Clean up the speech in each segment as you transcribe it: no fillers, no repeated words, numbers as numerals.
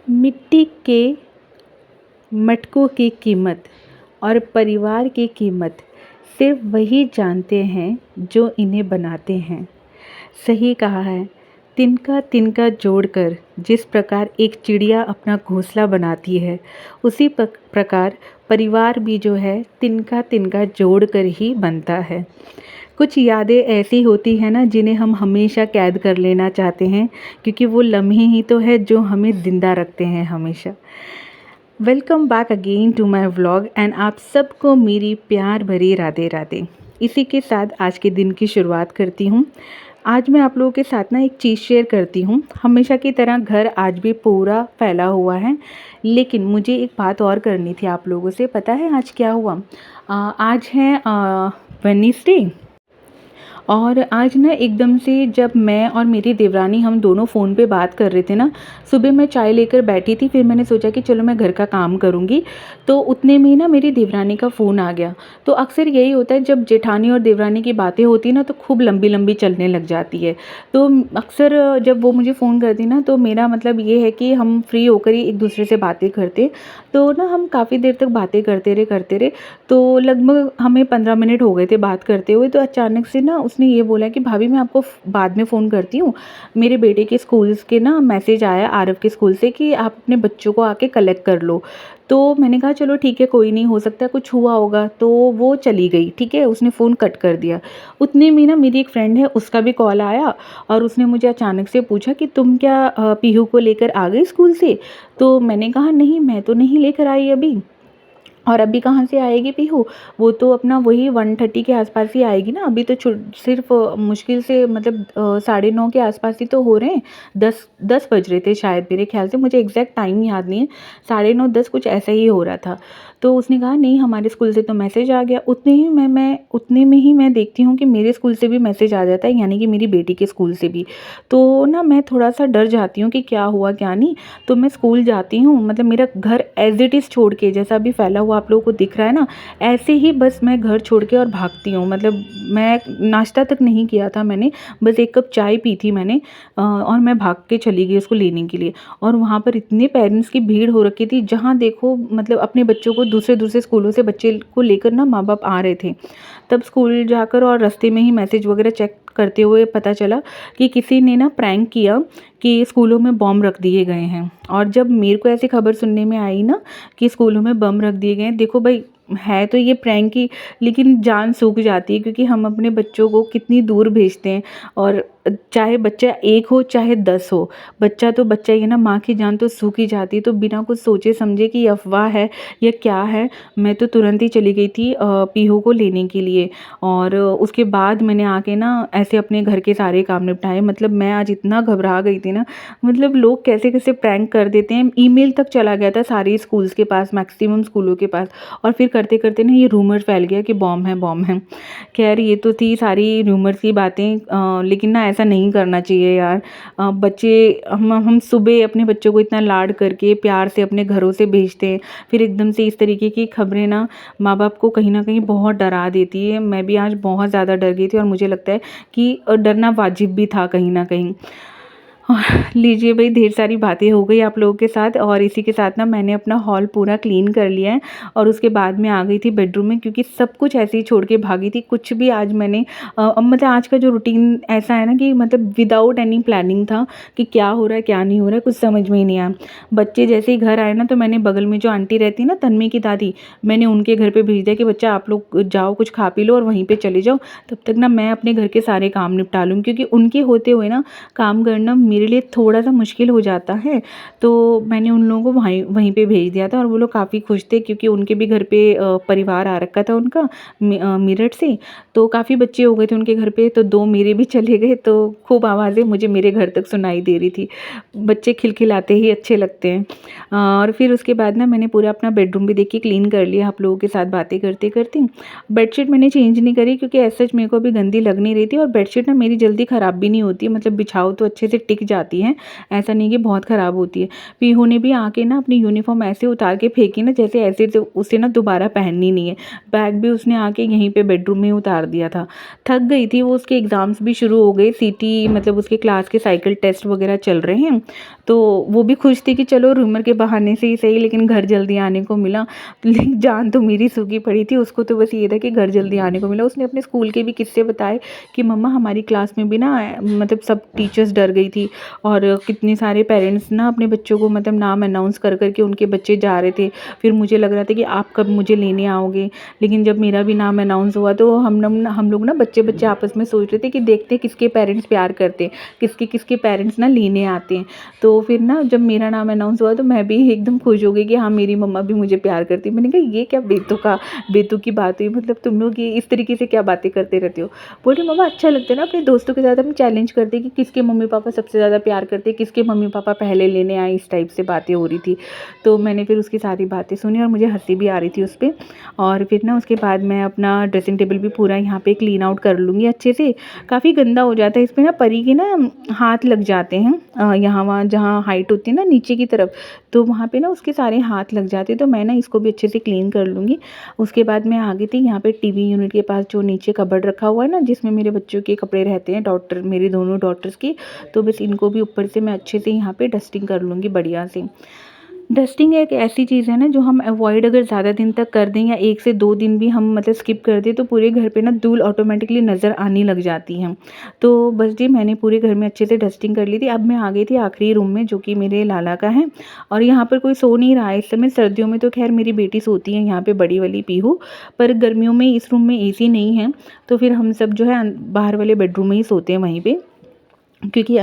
मिट्टी के मटकों की कीमत और परिवार की कीमत सिर्फ वही जानते हैं जो इन्हें बनाते हैं। सही कहा है। तिनका तिनका जोड़कर जिस प्रकार एक चिड़िया अपना घोंसला बनाती है, उसी प्रकार परिवार भी जो है तिनका तिनका जोड़कर ही बनता है। कुछ यादें ऐसी होती हैं ना, जिन्हें हम हमेशा कैद कर लेना चाहते हैं, क्योंकि वो लम्हे ही तो है जो हमें ज़िंदा रखते हैं हमेशा। Welcome back again to my vlog and आप सबको मेरी प्यार भरी राधे राधे। इसी के साथ आज के दिन की शुरुआत करती हूँ। आज मैं आप लोगों के साथ ना एक चीज़ शेयर करती हूँ। हमेशा की तरह घर आज भी पूरा फैला हुआ है, लेकिन मुझे एक बात और करनी थी आप लोगों से। पता है आज क्या हुआ? आज है वेडनेसडे। और आज ना एकदम से जब मैं और मेरी देवरानी हम दोनों फ़ोन पे बात कर रहे थे ना, सुबह मैं चाय लेकर बैठी थी, फिर मैंने सोचा कि चलो मैं घर का काम करूँगी, तो उतने में ही ना मेरी देवरानी का फ़ोन आ गया। तो अक्सर यही होता है, जब जेठानी और देवरानी की बातें होती ना तो खूब लंबी लंबी चलने लग जाती है। तो अक्सर जब वो मुझे फ़ोन करती ना, तो मेरा मतलब ये है कि हम फ्री होकर ही एक दूसरे से बातें करते। तो ना हम काफ़ी देर तक बातें करते रहे। तो लगभग हमें 15 मिनट हो गए थे बात करते हुए। तो अचानक से ना उसने ये बोला कि भाभी मैं आपको बाद में फ़ोन करती हूँ, मेरे बेटे के स्कूल्स के ना मैसेज आया आरव के स्कूल से कि आप अपने बच्चों को आके कलेक्ट कर लो। तो मैंने कहा चलो ठीक है, कोई नहीं, हो सकता है कुछ हुआ होगा। तो वो चली गई, ठीक है, उसने फ़ोन कट कर दिया। उतने में ना मेरी एक फ्रेंड है, उसका भी कॉल आया और उसने मुझे अचानक से पूछा कि तुम क्या पीहू को लेकर आ गई स्कूल से? तो मैंने कहा नहीं, मैं तो नहीं लेकर आई अभी। और अभी कहाँ से आएगी पीहू? वो तो अपना वही 1:30 के आसपास ही आएगी ना। अभी तो सिर्फ मुश्किल से मतलब 9:30 के आसपास ही तो हो रहे हैं। 10 बज रहे थे शायद, मेरे ख्याल से, मुझे एग्जैक्ट टाइम याद नहीं है। 9:30 10 कुछ ऐसा ही हो रहा था। तो उसने कहा नहीं, हमारे स्कूल से तो मैसेज आ गया। उतने में ही मैं देखती हूँ कि मेरे स्कूल से भी मैसेज आ जाता है, यानी कि मेरी बेटी के स्कूल से भी। तो ना मैं थोड़ा सा डर जाती हूँ कि क्या हुआ क्या नहीं। तो मैं स्कूल जाती हूँ, मतलब मेरा घर एज इट इज़ छोड़ के, जैसा अभी फैला हुआ आप लोगों को दिख रहा है ना, ऐसे ही बस मैं घर छोड़ के और भागती हूँ। मतलब मैं नाश्ता तक नहीं किया था मैंने, बस एक कप चाय पी थी मैंने, और मैं भाग के चली गई उसको लेने के लिए। और वहाँ पर इतने पेरेंट्स की भीड़ हो रखी थी, जहाँ देखो मतलब अपने बच्चों को दूसरे दूसरे स्कूलों से बच्चे को लेकर ना माँ बाप आ रहे थे। तब स्कूल जाकर और रास्ते में ही मैसेज वगैरह चेक करते हुए पता चला कि किसी ने ना प्रैंक किया कि स्कूलों में बॉम्ब रख दिए गए हैं। और जब मेरे को ऐसी खबर सुनने में आई ना कि स्कूलों में बम रख दिए गए हैं, देखो भाई, है तो ये प्रैंक ही, लेकिन जान सूख जाती है, क्योंकि हम अपने बच्चों को कितनी दूर भेजते हैं। और चाहे बच्चा 1 हो चाहे 10 हो, बच्चा तो बच्चा ही है ना। माँ की जान तो सूख ही जाती है। तो बिना कुछ सोचे समझे कि ये अफवाह है या क्या है, मैं तो तुरंत ही चली गई थी पीहू को लेने के लिए। और उसके बाद मैंने आके ना ऐसे अपने घर के सारे काम निपटाए। मतलब मैं आज इतना घबरा गई थी ना, मतलब लोग कैसे कैसे प्रैंक कर देते हैं। ईमेल तक चला गया था सारे स्कूल्स के पास, मैक्सिमम स्कूलों के पास। और फिर करते करते ना ये रूमर फैल गया कि बॉम्ब है बॉम्ब है। खैर ये तो थी सारी रूमर्स की बातें, लेकिन ना ऐसा नहीं करना चाहिए यार। बच्चे, हम सुबह अपने बच्चों को इतना लाड करके प्यार से अपने घरों से भेजते हैं, फिर एकदम से इस तरीके की खबरें ना माँ बाप को कहीं ना कहीं बहुत डरा देती है। मैं भी आज बहुत ज़्यादा डर गई थी, और मुझे लगता है कि डरना वाजिब भी था कहीं ना कहीं। और लीजिए भाई, ढेर सारी बातें हो गई आप लोगों के साथ, और इसी के साथ ना मैंने अपना हॉल पूरा क्लीन कर लिया है। और उसके बाद मैं आ गई थी बेडरूम में, क्योंकि सब कुछ ऐसे ही छोड़ के भागी थी। कुछ भी आज मैंने मतलब आज का जो रूटीन ऐसा है ना कि मतलब विदाउट एनी प्लानिंग था कि क्या हो रहा है क्या नहीं हो रहा है, कुछ समझ में ही नहीं आया। बच्चे जैसे ही घर आए ना, तो मैंने बगल में जो आंटी रहती ना, तन्वी की दादी, मैंने उनके घर पर भेज दिया कि बच्चा आप लोग जाओ, कुछ खा पी लो और वहीं पर चले जाओ। तब तक ना मैं अपने घर के सारे काम निपटा लूँ, क्योंकि उनके होते हुए ना काम करना मेरे लिए थोड़ा सा मुश्किल हो जाता है। तो मैंने उन लोगों को वहीं पे भेज दिया था, और वो लोग काफ़ी खुश थे, क्योंकि उनके भी घर पे परिवार आ रखा था उनका मेरठ से। तो काफ़ी बच्चे हो गए थे उनके घर पे, तो 2 मेरे भी चले गए। तो खूब आवाज़ें मुझे मेरे घर तक सुनाई दे रही थी। बच्चे खिलखिलाते ही अच्छे लगते हैं। और फिर उसके बाद ना मैंने पूरा अपना बेडरूम भी देखिए क्लीन कर लिया आप लोगों के साथ बातें करते करते। बेडशीट मैंने चेंज नहीं करी, क्योंकि ऐसा मेरे को अभी गंदी लग नहीं रही थी। और बेडशीट ना मेरी जल्दी ख़राब भी नहीं होती, मतलब बिछाओ तो अच्छे से टिक जाती हैं, ऐसा नहीं कि बहुत ख़राब होती है। पीहू ने भी आके ना अपनी यूनिफॉर्म ऐसे उतार के फेंकी ना जैसे ऐसे तो उसे ना दोबारा पहननी नहीं है। बैग भी उसने आके यहीं पे बेडरूम में उतार दिया था। थक गई थी वो, उसके एग्ज़ाम्स भी शुरू हो गए, सीटी मतलब उसके क्लास के साइकिल टेस्ट वगैरह चल रहे हैं, तो वो भी खुश थी कि चलो रूमर के बहाने से ही सही लेकिन घर जल्दी आने को मिला। लेकिन जान तो मेरी सूखी पड़ी थी, उसको तो बस ये था कि घर जल्दी आने को मिला। उसने अपने स्कूल के भी किस्से बताए कि मम्मा हमारी क्लास में भी ना मतलब सब टीचर्स डर गई थी और कितने सारे पेरेंट्स ना अपने बच्चों को मतलब नाम अनाउंस कर करके उनके बच्चे जा रहे थे। फिर मुझे लग रहा था कि आप कब मुझे लेने आओगे, लेकिन जब मेरा भी नाम अनाउंस हुआ तो हम लोग ना बच्चे बच्चे आपस में सोच रहे थे कि देखते हैं किसके पेरेंट्स प्यार करते हैं, किसके किसके पेरेंट्स ना लेने आते हैं। तो फिर ना जब मेरा नाम अनाउंस हुआ तो मैं भी एकदम खुश हो गई कि हाँ मेरी मम्मा भी मुझे प्यार करती है। मैंने कहा ये क्या बेतुक की बात हुई, मतलब तुम लोग ये इस तरीके से क्या बातें करते रहते हो। बोल रही मम्मा अच्छा लगता है ना अपने दोस्तों के साथ हम चैलेंज करते हैं कि किसके मम्मी पापा सबसे ज़्यादा प्यार करते हैं, किसके मम्मी पापा पहले लेने आए, इस टाइप से बातें हो रही थी। तो मैंने फिर उसकी सारी बातें सुनी और मुझे हंसी भी आ रही थी उस पर। और फिर ना उसके बाद मैं अपना ड्रेसिंग टेबल भी पूरा यहाँ पे क्लीन आउट कर लूँगी अच्छे से। काफ़ी गंदा हो जाता है, इस पर ना परी के ना हाथ लग जाते हैं, यहाँ वहाँ जहाँ हाइट होती है ना नीचे की तरफ, तो वहाँ पे ना उसके सारे हाथ लग जाते हैं। तो मैं ना इसको भी अच्छे से क्लीन कर लूँगी। उसके बाद मैं आ गई थी यहाँ पे टीवी यूनिट के पास, जो नीचे कबर्ड रखा हुआ है ना जिसमें मेरे बच्चों के कपड़े रहते हैं, डॉटर मेरी दोनों डॉटर्स की। तो बस इनको भी ऊपर से मैं अच्छे से यहाँ पे डस्टिंग कर लूँगी बढ़िया से। डस्टिंग एक ऐसी चीज़ है ना जो हम अवॉइड अगर ज़्यादा दिन तक कर दें या 1 से 2 दिन भी हम मतलब स्किप कर दें तो पूरे घर पे ना धूल ऑटोमेटिकली नज़र आने लग जाती है। तो बस जी मैंने पूरे घर में अच्छे से डस्टिंग कर ली थी। अब मैं आ गई थी आखिरी रूम में जो कि मेरे लाला का है, और यहाँ पर कोई सो नहीं रहा है इस समय। सर्दियों में तो खैर मेरी बेटी सोती है यहाँ पे, बड़ी वाली पीहू, पर गर्मियों में इस रूम में एसी नहीं है तो फिर हम सब जो है बाहर वाले बेडरूम में ही सोते हैं वहीं पे, क्योंकि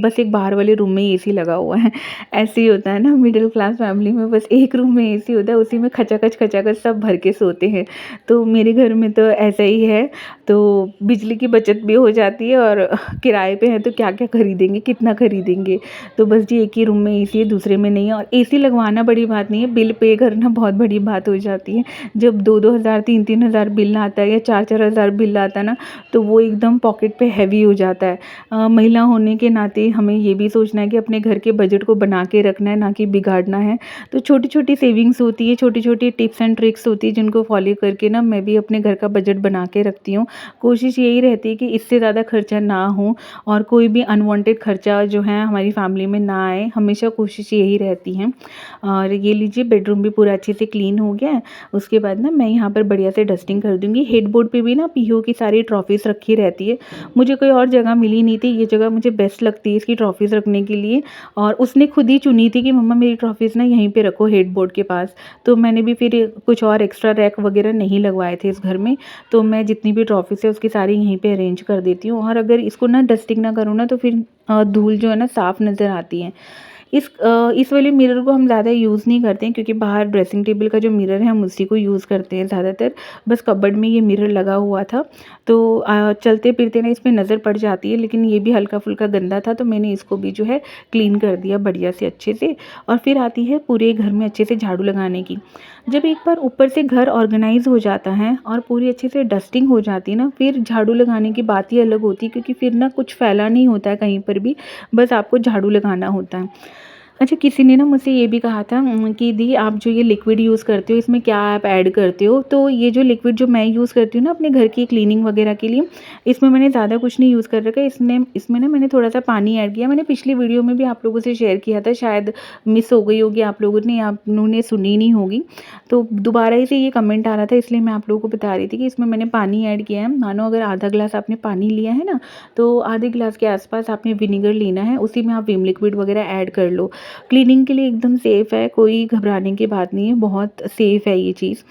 बस एक बाहर वाले रूम में ही एसी लगा हुआ है। ऐसे ही होता है ना मिडिल क्लास फैमिली में, बस एक रूम में एसी होता है, उसी में खचाखच खचाखच सब भर के सोते हैं। तो मेरे घर में तो ऐसा ही है, तो बिजली की बचत भी हो जाती है और किराए पे है तो क्या क्या खरीदेंगे, कितना खरीदेंगे। तो बस जी एक ही रूम में एसी है, दूसरे में नहीं है। और एसी लगवाना बड़ी बात नहीं है, बिल पे करना बहुत बड़ी बात हो जाती है। जब 2-2 हज़ार 3-3 हज़ार बिल आता है या 4-4 हज़ार बिल आता है ना, तो वो एकदम पॉकेट पे हैवी हो जाता है। महिला होने के नाते हमें ये भी सोचना है कि अपने घर के बजट को बना के रखना है, ना कि बिगाड़ना है। तो छोटी छोटी सेविंग्स होती है, छोटी छोटी टिप्स एंड ट्रिक्स होती है जिनको फॉलो करके ना मैं भी अपने घर का बजट बना के रखती हूँ। कोशिश यही रहती है कि इससे ज़्यादा खर्चा ना हो और कोई भी अनवांटेड खर्चा जो है हमारी फैमिली में ना आए, हमेशा कोशिश यही रहती है। और ये लीजिए बेडरूम भी पूरा अच्छे से क्लीन हो गया है। उसके बाद ना मैं यहाँ पर बढ़िया से डस्टिंग कर दूँगी। हेडबोर्ड पे भी ना पीहू की सारी ट्रॉफीज़ रखी रहती है। मुझे कोई और जगह मिली नहीं थी, ये जगह मुझे बेस्ट लगती है इसकी ट्रॉफीज़ रखने के लिए, और उसने खुद ही चुनी थी कि मम्मा मेरी ट्रॉफीज़ ना यहीं पे रखो हेडबोर्ड के पास। तो मैंने भी फिर कुछ और एक्स्ट्रा रैक वगैरह नहीं लगवाए थे इस घर में, तो मैं जितनी भी ट्रॉफीज़ है उसकी सारी यहीं पे अरेंज कर देती हूँ। और अगर इसको ना डस्टिंग ना करूँ ना तो फिर धूल जो है ना साफ़ नज़र आती है। इस वाले मिरर को हम ज़्यादा यूज़ नहीं करते हैं, क्योंकि बाहर ड्रेसिंग टेबल का जो मिरर है हम उसी को यूज़ करते हैं ज़्यादातर। बस कबर्ड में ये मिरर लगा हुआ था, तो चलते फिरते ना इसमें नज़र पड़ जाती है, लेकिन ये भी हल्का फुल्का गंदा था तो मैंने इसको भी जो है क्लीन कर दिया बढ़िया से अच्छे से। और फिर आती है पूरे घर में अच्छे से झाड़ू लगाने की। जब एक बार ऊपर से घर ऑर्गेनाइज हो जाता है और पूरी अच्छे से डस्टिंग हो जाती है ना, फिर झाड़ू लगाने की बात ही अलग होती है, क्योंकि फिर ना कुछ फैला नहीं होता है कहीं पर भी, बस आपको झाड़ू लगाना होता है। अच्छा, किसी ने ना मुझसे ये भी कहा था कि दी आप जो ये लिक्विड यूज़ करते हो इसमें क्या आप ऐड करते हो? तो ये जो लिक्विड जो मैं यूज़ करती हूँ ना अपने घर की क्लीनिंग वगैरह के लिए, इसमें मैंने ज़्यादा कुछ नहीं यूज़ कर रखा है। इसमें ना मैंने थोड़ा-सा पानी ऐड किया। मैंने पिछली वीडियो में भी आप लोगों से शेयर किया था, शायद मिस हो गई होगी आप लोगों ने, आप लोगों ने सुनी नहीं होगी। तो दोबारा ही से ये कमेंट आ रहा था, इसलिए मैं आप लोगों को बता रही थी कि इसमें मैंने पानी ऐड किया है। मानो अगर आधा ग्लास आपने पानी लिया है ना, तो आधे ग्लास के आस-पास आपने विनेगर लेना है, उसी में आप विम लिक्विड वगैरह ऐड कर लो। क्लीनिंग के लिए एकदम सेफ़ है, कोई घबराने की बात नहीं है, बहुत सेफ़ है ये चीज़।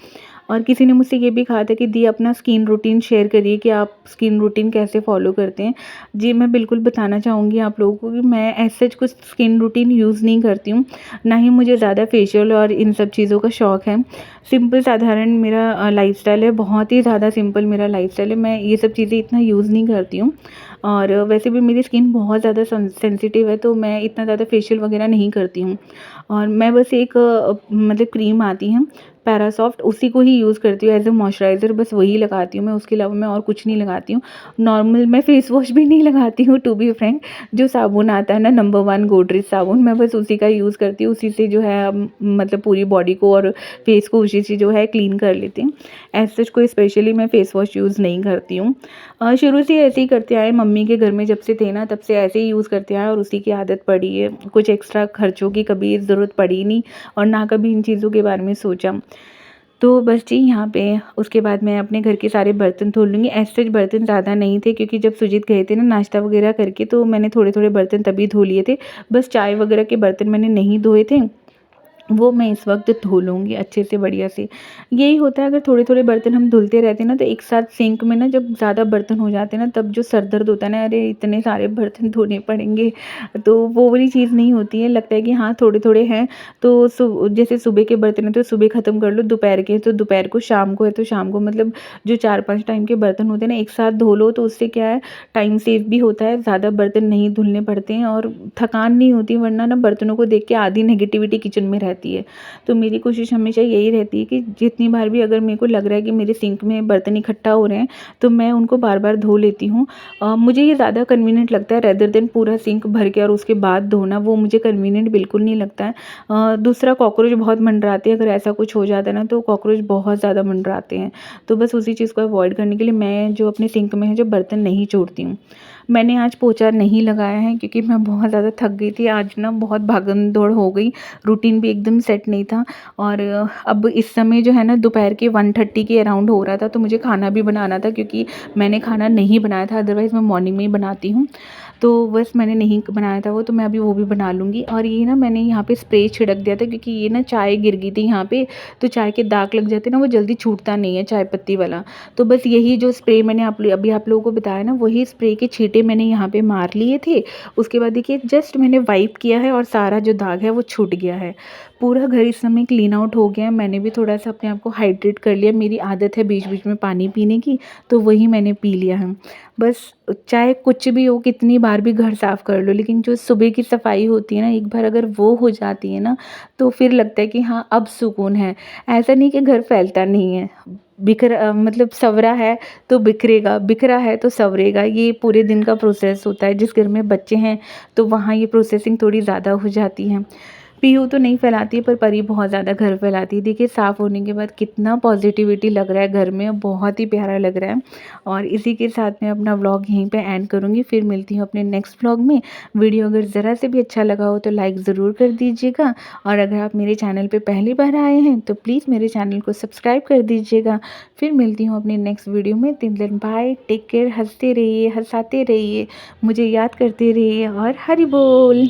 और किसी ने मुझसे ये भी कहा था कि दी अपना स्किन रूटीन शेयर करिए कि आप स्किन रूटीन कैसे फ़ॉलो करते हैं। जी, मैं बिल्कुल बताना चाहूँगी आप लोगों को कि मैं ऐसे कुछ स्किन रूटीन यूज़ नहीं करती हूँ, ना ही मुझे ज़्यादा फेशियल और इन सब चीज़ों का शौक़ है। सिंपल साधारण मेरा लाइफ़स्टाइल है, बहुत ही ज़्यादा सिंपल मेरा लाइफ़स्टाइल है। मैं ये सब चीज़ें इतना यूज़ नहीं करती हूँ, और वैसे भी मेरी स्किन बहुत ज़्यादा सेंसिटिव है, तो मैं इतना ज़्यादा फेशियल वगैरह नहीं करती हूँ। और मैं बस एक मतलब क्रीम आती है, पैरासॉफ्ट, उसी को ही यूज़ करती हूँ एज़ अ मॉइस्चराइज़र, बस वही लगाती हूँ मैं, उसके अलावा मैं और कुछ नहीं लगाती हूँ। नॉर्मल मैं फेस वॉश भी नहीं लगाती हूँ टू बी फ्रैंक। जो साबुन आता है ना नंबर 1 गोदरेज साबुन, मैं बस उसी का यूज़ करती हूँ। उसी से जो है मतलब पूरी बॉडी को और फेस को उसी से जो है क्लीन कर लेती हूँ। एज़ सच कोई स्पेशली मैं फेस वॉश यूज़ नहीं करती हूँ। शुरू से ऐसे ही करते आए, मम्मी के घर में जब से थे ना तब से ऐसे ही यूज़ करते आए और उसी की आदत पड़ी है। कुछ एक्स्ट्रा खर्चों की कभी ज़रूरत पड़ी नहीं और ना कभी इन चीज़ों के बारे में सोचा। तो बस जी यहाँ पे उसके बाद मैं अपने घर के सारे बर्तन धो लूँगी। एज़ सच बर्तन ज़्यादा नहीं थे क्योंकि जब सुजीत गए थे ना नाश्ता वग़ैरह करके, तो मैंने थोड़े-थोड़े बर्तन तभी धो लिए थे। बस चाय वग़ैरह के बर्तन मैंने नहीं धोए थे, वो मैं इस वक़्त धो लूँगी अच्छे से बढ़िया से। यही होता है, अगर थोड़े-थोड़े बर्तन हम धुलते रहते हैं ना तो एक साथ सिंक में ना जब ज़्यादा बर्तन हो जाते हैं ना तब जो सर दर्द होता है ना, अरे इतने सारे बर्तन धोने पड़ेंगे, तो वो वाली चीज़ नहीं होती है। लगता है कि हाँ, थोड़े-थोड़े हैं तो जैसे सुबह के बर्तन हैं तो सुबह ख़त्म कर लो, दोपहर के तो दोपहर को, शाम को है तो शाम को, मतलब जो 4-5 टाइम के बर्तन होते हैं ना एक साथ धो लो, तो उससे क्या है टाइम सेव भी होता है, ज़्यादा बर्तन नहीं धुलने पड़ते हैं और थकान नहीं होती, वरना ना बर्तनों को देख के आधी नेगेटिविटी किचन में रहती है। तो मेरी कोशिश हमेशा यही रहती है कि जितनी बार भी अगर मेरे को लग रहा है कि मेरे सिंक में बर्तन इकट्ठा हो रहे हैं तो मैं उनको बार-बार धो लेती हूँ। मुझे ये ज़्यादा कन्वीनिएंट लगता है रेदर देन पूरा सिंक भर के और उसके बाद धोना, वो मुझे कन्वीनिएंट बिल्कुल नहीं लगता है। दूसरा कॉकरोच बहुत मंडराते हैं, अगर ऐसा कुछ हो जाता है ना तो कॉकरोच बहुत ज़्यादा मंडराते हैं। तो बस उसी चीज़ को अवॉइड करने के लिए मैं जो अपने सिंक में है जो बर्तन नहीं छोड़ती हूँ। मैंने आज पोछा नहीं लगाया है क्योंकि मैं बहुत ज़्यादा थक गई थी, आज ना बहुत भागम-दौड़ हो गई, रूटीन भी एकदम सेट नहीं था। और अब इस समय जो है ना दोपहर के 1:30 के अराउंड हो रहा था, तो मुझे खाना भी बनाना था क्योंकि मैंने खाना नहीं बनाया था, अदरवाइज़ मैं मॉर्निंग में ही बनाती हूँ। तो बस मैंने नहीं बनाया था वो, तो मैं अभी वो भी बना लूँगी। और ये ना मैंने यहाँ पे स्प्रे छिड़क दिया था क्योंकि ये ना चाय गिर गई थी यहाँ पे, तो चाय के दाग लग जाते हैं ना, वो जल्दी छूटता नहीं है चाय पत्ती वाला। तो बस यही जो स्प्रे मैंने अभी आप लोगों को बताया ना, वही स्प्रे के छींटे मैंने यहाँ पे मार लिए थे। उसके बाद देखिए जस्ट मैंने वाइप किया है और सारा जो दाग है वो छूट गया है। पूरा घर इस समय क्लीन आउट हो गया है। मैंने भी थोड़ा-सा अपने आप को हाइड्रेट कर लिया। मेरी आदत है बीच-बीच में पानी पीने की, तो वही मैंने पी लिया है। बस चाहे कुछ भी हो, कितनी बार भी घर साफ़ कर लो, लेकिन जो सुबह की सफाई होती है ना, एक बार अगर वो हो जाती है ना, तो फिर लगता है कि हाँ, अब सुकून है। ऐसा नहीं कि घर फैलता नहीं है। मतलब संवरा है तो बिखरेगा, बिखरा है तो सँवरेगा। ये पूरे दिन का प्रोसेस होता है। जिस घर में बच्चे हैं, तो वहाँ ये प्रोसेसिंग थोड़ी ज़्यादा हो जाती है। पीहू तो नहीं फैलाती है, पर परी बहुत ज़्यादा घर फैलाती है। देखिए साफ़ होने के बाद कितना पॉज़िटिविटी लग रहा है घर में, बहुत ही प्यारा लग रहा है। और इसी के साथ मैं अपना व्लॉग यहीं पे एंड करूँगी, फिर मिलती हूँ अपने नेक्स्ट व्लॉग में। वीडियो अगर ज़रा से भी अच्छा लगा हो तो लाइक ज़रूर कर दीजिएगा, और अगर आप मेरे चैनल पे पहली बार आए हैं तो प्लीज़ मेरे चैनल को सब्सक्राइब कर दीजिएगा। फिर मिलती हूँ अपने नेक्स्ट वीडियो में। तिल दिन बाय, टेक केयर, हँसते रहिए, हँसाते रहिए, मुझे याद करते रहिए और हरि बोल।